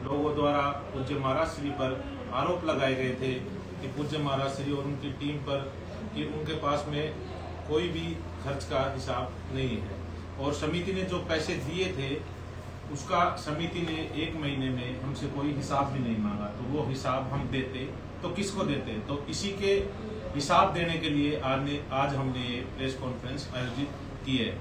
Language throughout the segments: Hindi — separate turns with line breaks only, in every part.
लोगों द्वारा पूज्य महाराज श्री पर आरोप लगाए गए थे कि पूज्य महाराज श्री और उनकी टीम पर कि उनके पास में कोई भी खर्च का हिसाब नहीं है और समिति ने जो पैसे दिए थे उसका समिति ने 1 महीने में हमसे कोई हिसाब भी नहीं मांगा। तो वो हिसाब हम देते तो किसको देते? तो इसी के हिसाब देने के लिए आज हमने ये प्रेस कॉन्फ्रेंस आयोजित की है।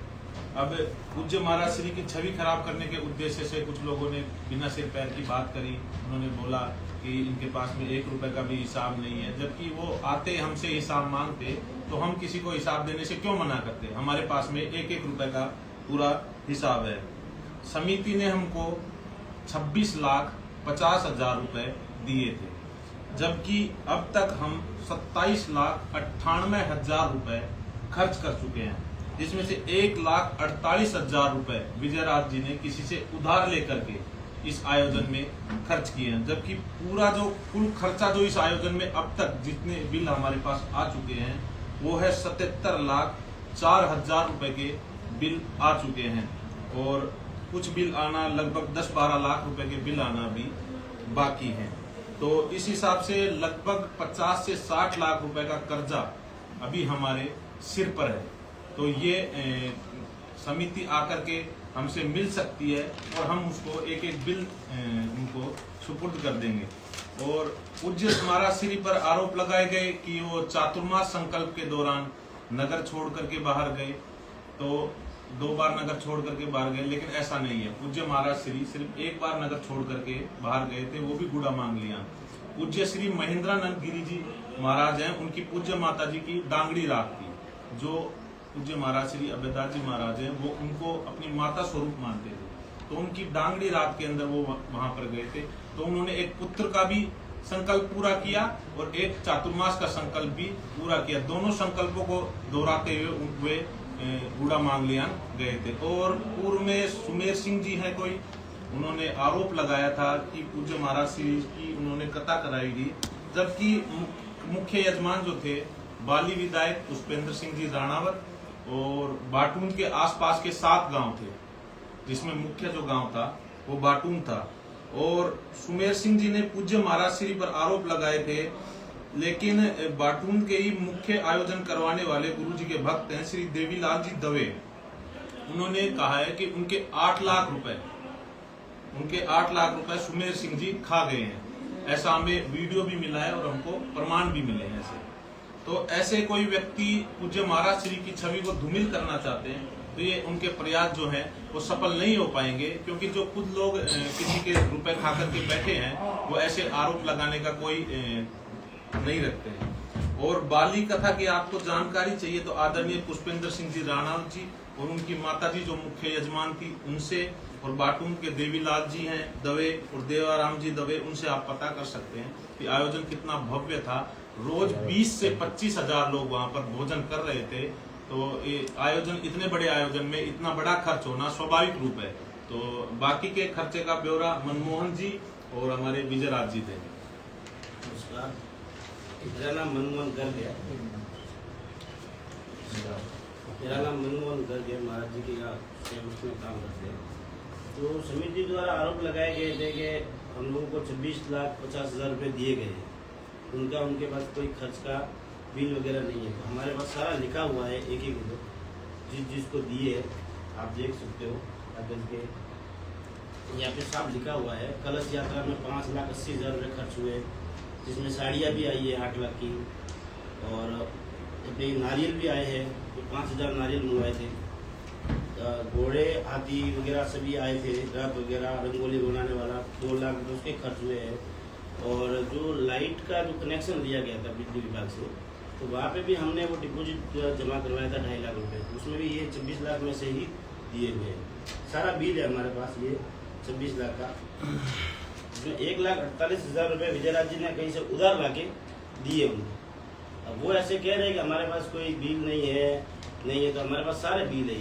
अब पूज्य महाराज श्री की छवि खराब करने के उद्देश्य से कुछ लोगों ने बिना सिर पैर की बात करी। उन्होंने बोला कि इनके पास में 1 रुपए का भी हिसाब नहीं है, जबकि वो आते हमसे हिसाब मांगते तो हम किसी को हिसाब देने से क्यों मना करते? हमारे पास में 1-1 रुपए का पूरा हिसाब है। समिति ने हमको 26,50,000 रुपए दिए थे, जबकि अब तक हम 27,98,000 रुपए खर्च कर चुके हैं, जिसमें से 1,48,000 रुपए विजयराज जी ने किसी से उधार लेकर के इस आयोजन में खर्च किए हैं। जबकि पूरा जो कुल खर्चा जो इस आयोजन में अब तक जितने बिल हमारे पास आ चुके हैं वो है 77,04,000 रुपए के बिल आ चुके हैं और कुछ बिल आना लगभग 10-12 लाख रुपए के बिल आना भी बाकी है। तो इस हिसाब से लगभग 50 से 60 लाख रुपए का कर्जा अभी हमारे सिर पर है। तो ये समिति आकर के हमसे मिल सकती है और हम उसको 1-1 बिल उनको सुपुर्द कर देंगे। और पूज्य महाराज श्री पर आरोप लगाए गए कि वो चातुर्मास संकल्प के दौरान नगर छोड़ करके बाहर गए, तो 2 बार नगर छोड़ करके बाहर गए, लेकिन ऐसा नहीं है। पूज्य महाराज श्री सिर्फ 1 बार नगर छोड़ करके बाहर गए थे, वो भी गुड़ा मांग लिया। पूज्य श्री महेंद्रानंद गिरी जी महाराज हैं, उनकी पूज्य माता जी की डांगड़ी रात थी। जो पूज्य महाराज श्री अभयदास जी महाराज हैं वो उनको अपनी माता स्वरूप मानते थे, तो उनकी डांगड़ी रात के अंदर वो वहां पर गए थे। तो उन्होंने एक पुत्र का भी संकल्प पूरा किया और एक चातुर्मास का संकल्प भी पूरा किया। दोनों संकल्पों को दोहराते हुए गुड़ा मांगलियान गए थे। और पूर्व में सुमेर सिंह जी हैं कोई, उन्होंने आरोप लगाया था कि पूज्य महाराज श्री की उन्होंने कथा कराई थी, जबकि मुख्य यजमान जो थे बाली विधायक पुष्पेंद्र सिंह जी राणावत और बाटून के आसपास के 7 गांव थे, जिसमें मुख्य जो गांव था वो बाटून था। और सुमेर सिंह जी ने पूज्य महाराज श्री पर आरोप लगाए थे, लेकिन बाटून के ही मुख्य आयोजन करवाने वाले गुरु जी के भक्त हैं श्री देवीलाल जी दवे, उन्होंने कहा है कि उनके 8 लाख रुपए सुमेर सिंह जी खा गए हैं। ऐसा हमें वीडियो भी मिला है और हमको प्रमाण भी मिले हैं ऐसे। तो ऐसे कोई व्यक्ति पूज्य महाराज श्री की छवि को धूमिल करना चाहते हैं तो ये उनके प्रयास जो है वो सफल नहीं हो पाएंगे, क्योंकि जो खुद लोग किसी के रुपए खा करके बैठे हैं वो ऐसे आरोप लगाने का कोई नहीं रखते हैं। और बाली कथा की आपको जानकारी चाहिए तो आदरणीय पुष्पेंद्र सिंह जी राणावत जी और उनकी माता जी जो मुख्य यजमान थी उनसे, और बाटून के देवीलाल जी हैं दवे और देवाराम जी दवे, उनसे आप पता कर सकते हैं कि आयोजन कितना भव्य था। रोज 20 से 25,000 लोग वहां पर भोजन कर रहे थे। तो ये आयोजन, इतने बड़े आयोजन में इतना बड़ा खर्च होना स्वाभाविक रूप है। तो बाकी के खर्चे का ब्यौरा मनमोहन जी और हमारे विजयराज जी देंगे।
मेरा नाम मनमोहन गर्ग है। महाराज जी के सेवक में काम करते हैं। तो समिति द्वारा आरोप लगाए गए थे कि हम लोगों को 26,50,000 रुपये दिए गए हैं, उनका उनके पास कोई खर्च का बिल वगैरह नहीं है। तो हमारे पास सारा लिखा हुआ है, एक रुपये जिसको दिए आप देख सकते हो कागज के, यहाँ पे साफ लिखा हुआ है। कलश यात्रा में 5,80,000 रुपये खर्च हुए, जिसमें साड़ियाँ भी आई है 8 लाख की, और अपने नारियल भी आए हैं, तो 5,000 नारियल मंगवाए थे। घोड़े हाथी वगैरह सभी आए थे, रथ वगैरह रंगोली बनाने वाला 2 लाख रुपये उसके खर्च हुए हैं। और जो लाइट का जो कनेक्शन दिया गया था बिजली विभाग से, तो वहाँ पे भी हमने वो डिपॉजिट जमा करवाया था 2.5 लाख रुपये, उसमें भी ये 26 लाख में से ही दिए हुए हैं। सारा बिल है हमारे पास ये 26 लाख का, जिसमें 1,48,000 रुपये विजयराज जी ने कहीं से उधार ला के दिए उनको। अब वो ऐसे कह रहे हैं कि हमारे पास कोई बिल नहीं है, तो हमारे पास सारे बिल है,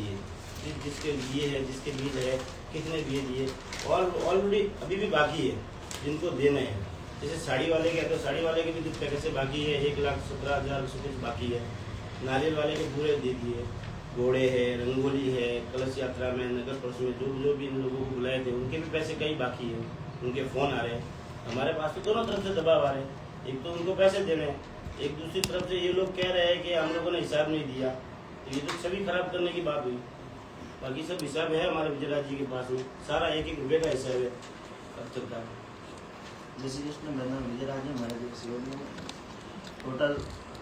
ये जिसके दिए है, जिसके बिल है, कितने दिए और ऑलरेडी अभी भी बाकी है जिनको देने हैं। जैसे साड़ी वाले के, तो साड़ी वाले के भी कुछ पैसे बाकी है, 1,17,000 से कुछ बाकी है। नारियल वाले के पूरे दे दिए, घोड़े है, रंगोली है, कलश यात्रा में, नगर परिषद में जो भी इन लोगों को बुलाए थे उनके भी पैसे कई बाकी है। उनके फ़ोन आ रहे हैं। हमारे पास तो दोनों तरफ से दबाव आ रहे हैं, एक तो उनको पैसे देने हैं, एक दूसरी तरफ से ये लोग कह रहे हैं कि हम लोगों ने हिसाब नहीं दिया। तो ये तो छवि खराब करने की बात हुई। बाकी सब हिसाब है हमारे विजयराज जी के पास में, सारा एक एक रुपये का हिसाब है अब तक का।
जैसे कि उसने मेरा नाम विजयराज है, हमारे जो सीओ में टोटल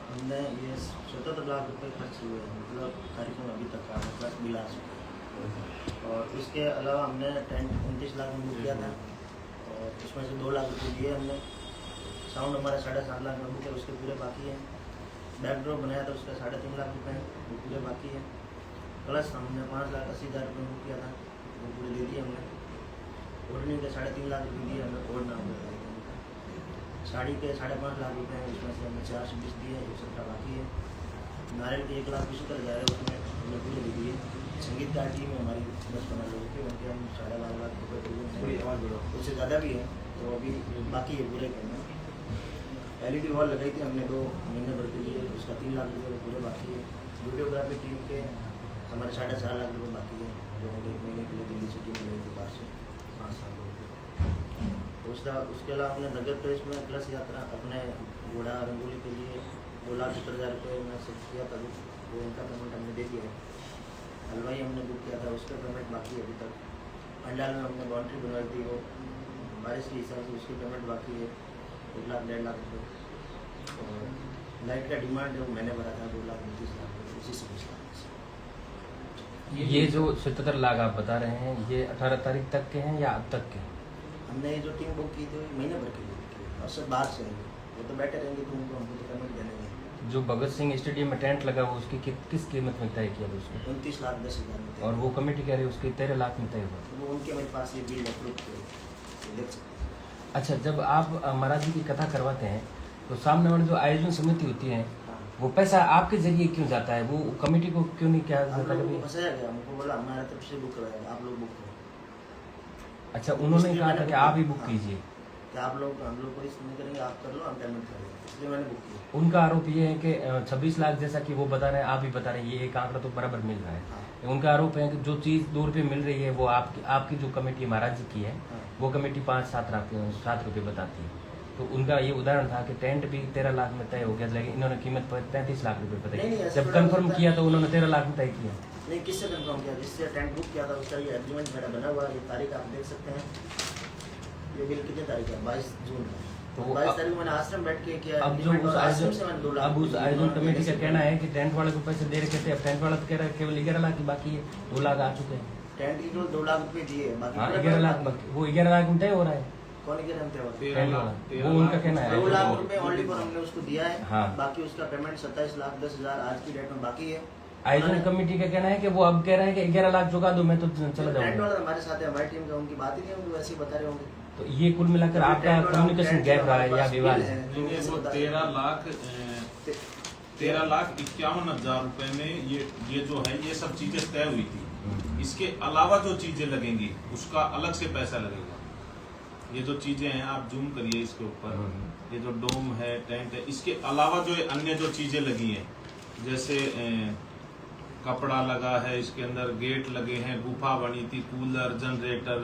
हमने ये 77 लाख रुपए खर्च हुए हैं, मतलब कार्यक्रम अभी तक का प्लस बिलास। और इसके अलावा हमने टेंट 29 लाख में बुक किया था और उसमें से 2 लाख रुपये दिए हमने। साउंड हमारा 7.5 लाख में बुक है, उसके पूरे बाकी हैं। बैकड्रॉप बनाया था उसका 3.5 लाख रुपये, वो पूरे बाकी है। प्लस हमने 5,80,000 रुपये बुक किया था, वो पूरे दे दिए हमने। ओढ़ने के 3.5 लाख रुपये दिए हमें, ओढ़ना होगा। साड़ी के 5.5 लाख रुपये हैं, उसमें से हमने 420 दिए, 117 बाकी है। नारियल के 1,75,000 है, उसमें हमने पूरे दे दिए। संगीत का टीम है हमारी 10-15 लोगों की, उनके हम 12.5 लाख रुपये पूरे, उससे ज़्यादा भी है तो अभी बाकी है पूरे करना। LED वॉल लगाई थी हमने 2 महीने भर के लिए, उसका 3 लाख रुपये पूरे बाकी है। वीडियोग्राफी टीम के हमारे 4.5 लाख रुपये बाकी है, जो हमने 1 महीने के लिए दिल्ली से टीम गई थी बाहर से 5 साल रुपये। उसके अलावा हमने नगर प्रेस में प्लस यात्रा अपने घोड़ा रंगोली के लिए 2,70,000 रुपये में से किया था, वो उनका पेमेंट हमने दे दिया है। हलवाई हमने बुक किया था, उसका पेमेंट बाकी है अभी तक। पंडाल में हमने बाउंड्री बनवाई थी, वो बारिश के हिसाब से उसकी पेमेंट बाकी है 1 लाख 1.5 लाख रुपये। और लाइट का डिमांड है वो मैंने भरा था 2,29,00,000 रुपये, उसी से पूछा।
ये जो 77 लाख आप बता रहे हैं, ये 18 तारीख तक के हैं या अब तक के?
हमने जो टीम बुक की थी महीने भर के लिए बुक की, और सब बाहर से आएंगे, वो तो बैठे रहेंगे तो उनको हमको तो पेमेंट देने हैं।
जो भगत सिंह स्टेडियम में टेंट लगा हुआ उसकी किस कीमत में तय किया उसको?
29,10,000 में।
और वो कमेटी कह रही है उसकी 13 लाख में तय हुआ।
वो उनके मेरे पास ये बिल अप्रूव थे, देख सकते हैं।
अच्छा, जब आप महाराज जी की कथा करवाते हैं तो सामने वाली जो आयोजन समिति होती है वो पैसा आपके जरिए क्यों जाता है? वो कमेटी को क्यों नहीं किया
हम
जाता
लोगों को
कभी?
फंसाया गया, हमको बोला हमारा तरफ से बुक करवाएगा, आप लोग बुक करो।
अच्छा, उन्होंने
इसलिए
कहा
मैंने
था कि
बुक
आप ही
किया।
बुक
हाँ।
कीजिए।
कि आप लोग हम लोग कोई नहीं करेंगे, आप कर लो, हम पेमेंट करेंगे, इसलिए मैंने बुक किया।
उनका आरोप ये है कि 26 लाख जैसा कि वो बता रहे हैं, आप ही बता रहे हैं, ये एक आंकड़ा तो बराबर मिल रहा है।
हाँ।
उनका आरोप है कि जो चीज़ 2 रुपये मिल रही है वो आपकी जो कमेटी महाराज जी की है
हाँ।
वो कमेटी 5-7 रुपये बताती है। तो उनका ये उदाहरण था कि टेंट भी 13 लाख में तय हो गया, लेकिन इन्होंने कीमत पर 35 लाख रुपये
नहीं,
बताई।
ऐसा
जब
थोड़ा
कंफर्म
होता है।
किया तो उन्होंने 13 लाख में तय किया।
नहीं, किससे कंफर्म किया? जिससे टेंट बुक किया था उसका ये एग्रीमेंट मेरा बना हुआ है, ये तारीख आप देख सकते हैं। ये बिल कितने तारीख है? 22 जून है।
तो
तो 22 तारीख को मैंने आश्रम बैठ के किया।
अब जो उस
आश्रम से मैंने 2 लाख
अब उस
रुपये
आयोजन
दिए।
कमेटी का कहना है कि टेंट वाले को पैसे दे रखे थे, अब टेंट वाला तो कह रहा है केवल 11 लाख ही बाकी है, 2 लाख आ चुके हैं।
टेंट की केवल 2 लाख रुपए दिए, बाकी
हाँ,
पूरा
11 लाख
बाकी।
बाकी, वो 11 लाख में तय हो रहा है।
कौन के नाम थे वो?
13 लाख,
वो उनका कहना है।
2 लाख रुपए ओनली पर हमने उसको दिया है।
हाँ।
बाकी उसका पेमेंट 27,10,000 आज की डेट में बाकी है।
आयोजन कमेटी का कहना है कि वो अब कह रहे हैं कि 11 लाख चुका दो, मैं तो चला
टेंट
जाऊंगा।
वाला हमारे साथ है, हमारी टीम का, उनकी बात ही नहीं होगी, वैसे ही बता रहे होंगे।
तो ये कुल मिलाकर आपका
टेंट वाला
कम्युनिकेशन
टेंट
गैप रहा है
हमारे
या
पास
विवाद
बिल
है?
है।
नहीं, वो 13,51,000 रुपए में ये जो है ये सब चीजें तय हुई थी। इसके अलावा जो चीजें लगेंगी उसका अलग से पैसा लगेगा। ये जो चीजें हैं आप जूम करिए इसके ऊपर, ये जो डोम है, टेंट है, इसके अलावा जो अन्य जो चीजें लगी हैं जैसे कपड़ा लगा है, इसके अंदर गेट लगे हैं, गुफा बनी थी, कूलर, जनरेटर,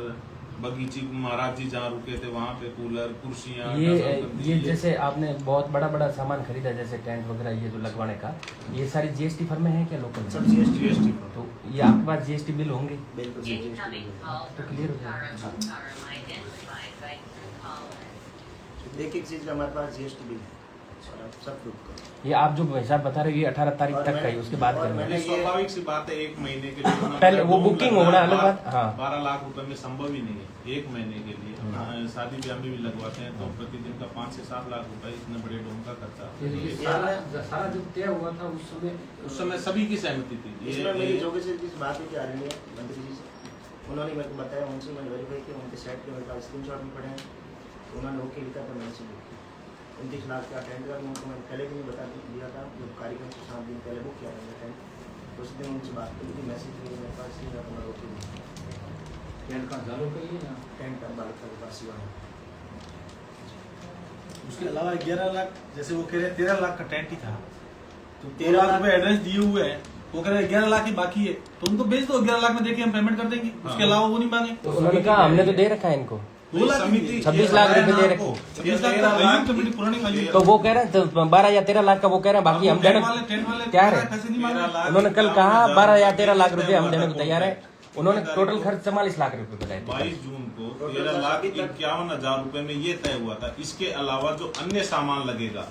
बगीची महाराज जी जहाँ रुके थे वहाँ पे कूलर, कुर्सियाँ,
ये जैसे आपने बहुत बड़ा सामान खरीदा जैसे टेंट वगैरह ये जो लगवाने का, ये सारी जीएसटी फर्म है क्या लोकल?
सब जीएसटी।
तो ये आपके पास जीएसटी बिल होंगे
बिल्कुल जीएसटी।
तो क्लियर हो जाएगा।
एक एक चीज का हमारे पास जीएसटी बिल है और आप सब प्रूफ करो।
ये आप जो हिसाब बता रहे हो ये 18 तारीख
और
तक का ही, उसके बाद
और
करेंगे।
ये स्वाभाविक सी बात है, 1 महीने के लिए
पहले वो बुकिंग होना अलग बात। हाँ,
12 लाख रुपए में संभव ही नहीं है 1 महीने के लिए। शादी ब्याह में भी लगवाते हैं तो प्रतिदिन का 5 से 7 लाख रुपए इतने बड़े डोम का खर्चा।
सारा जब तय हुआ था उस समय
सभी की सहमति थी।
इसमें मेरी जोगी से किस बात हुई थी आरएनए मंत्री जी से, उन्होंने मेरे को बताया, उनसे मैंने वेरीफाई किया, उनके सेट के मेरे पास स्क्रीनशॉट भी पड़े हैं, तो उन्होंने ओके लिखा था, मैंने से बुक किया। 29 लाख का टेंट का उनको मैंने पहले भी नहीं बता दिया था, जो कार्यक्रम से 7 दिन पहले बुक किया था टेंट। उस दिन उनसे बात की थी, मैसेज किया मेरे पास ही, अपना ओके
टेंट का चालू करिए ना।
टेंट का बालक के पास ही वहाँ।
उसके अलावा 11 लाख, जैसे वो कह रहे 13 लाख का टेंट ही था, तो
13
13 लाख रुपए एड्रेस दिए हुए हैं, वो कह रहे 11 लाख ही बाकी है, तो उनको भेज दो, 11 लाख में देखिए हम पेमेंट कर देंगे, उसके अलावा वो नहीं मांगे।
तो उन्होंने कहा हमने तो दे रखा है इनको।
2 लाख
समिति
26 लाख रुपए दे रखे।
26 लाख का आयुक्त कमेटी पुरानी वाली
तो वो कह रहे हैं तो 12 या 13 लाख का वो कह रहे हैं, बाकी हम देने
टेंट वाले
तैयार है।
पैसे नहीं मांग रहे।
उन्होंने कल कहा 12 या 13 लाख रुपए हम देने को तैयार है। उन्होंने टोटल खर्च 44 लाख रुपए बताए थे।
22 जून को 13,51,000 रुपए में ये तय हुआ था। इसके अलावा जो अन्य सामान लगेगा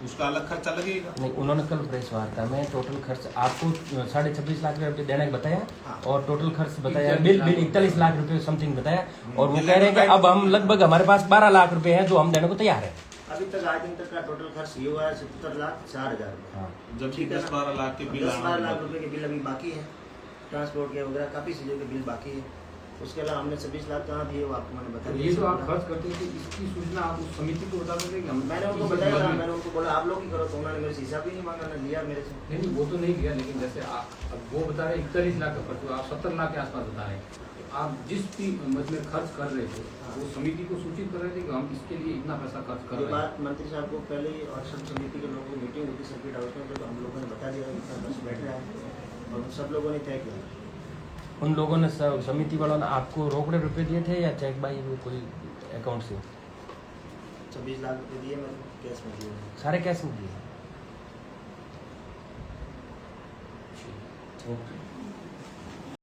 उसका अलग खर्चा लगेगा।
नहीं, उन्होंने कल प्रेस वार्ता में टोटल खर्च आपको 26.5 लाख रुपए देने को बताया और टोटल खर्च बताया बिल 41 लाख रुपए समथिंग बताया। और वो कह रहे हैं कि अब हम लगभग हमारे पास 12 लाख रुपए हैं जो हम देने को तैयार है।
अभी तक आज दिन तक का टोटल खर्च ये हुआ है 77,04,000 रुपये।
हाँ।
जबकि 10-12 लाख के बिल
10-12 लाख रुपए के बिल अभी बाकी है, ट्रांसपोर्ट के वगैरह काफ़ी चीज़ों के बिल बाकी है। उसके अलावा हमने 26 लाख कहाँ दिए वो आपको मैंने बता
ये जो आप खर्च करते थे इसकी सूचना आप उस समिति को बता देते कि हम
मैंने उनको बताया था, मैंने उनको बोला आप लोग ही करो, तो उन्होंने मेरे से हिसाब ही नहीं मांगा, ना लिया मेरे से।
नहीं वो तो नहीं किया, लेकिन जैसे अब वो बता रहे 41 लाख का खर्च हुआ, आप 70 लाख के आसपास बता रहे हैं। आप जिस भी मतलब खर्च कर रहे थे वो समिति को सूचित कर रहे थे कि हम इसके लिए इतना पैसा खर्च कर
ये
रहे हैं।
बात मंत्री साहब को पहले ही और सब समिति के लोगों की मीटिंग होती सर्किट हाउस में, तो हम लोगों ने बता दिया इतना बस बैठ रहा है और सब लोगों ने तय किया।
उन लोगों ने समिति वालों ने आपको रोकड़े रुपए दिए थे या चेक बाई कोई अकाउंट से?
26 लाख रुपये दिए, मैं कैश में दिए।
सारे कैश में दिए। ओके।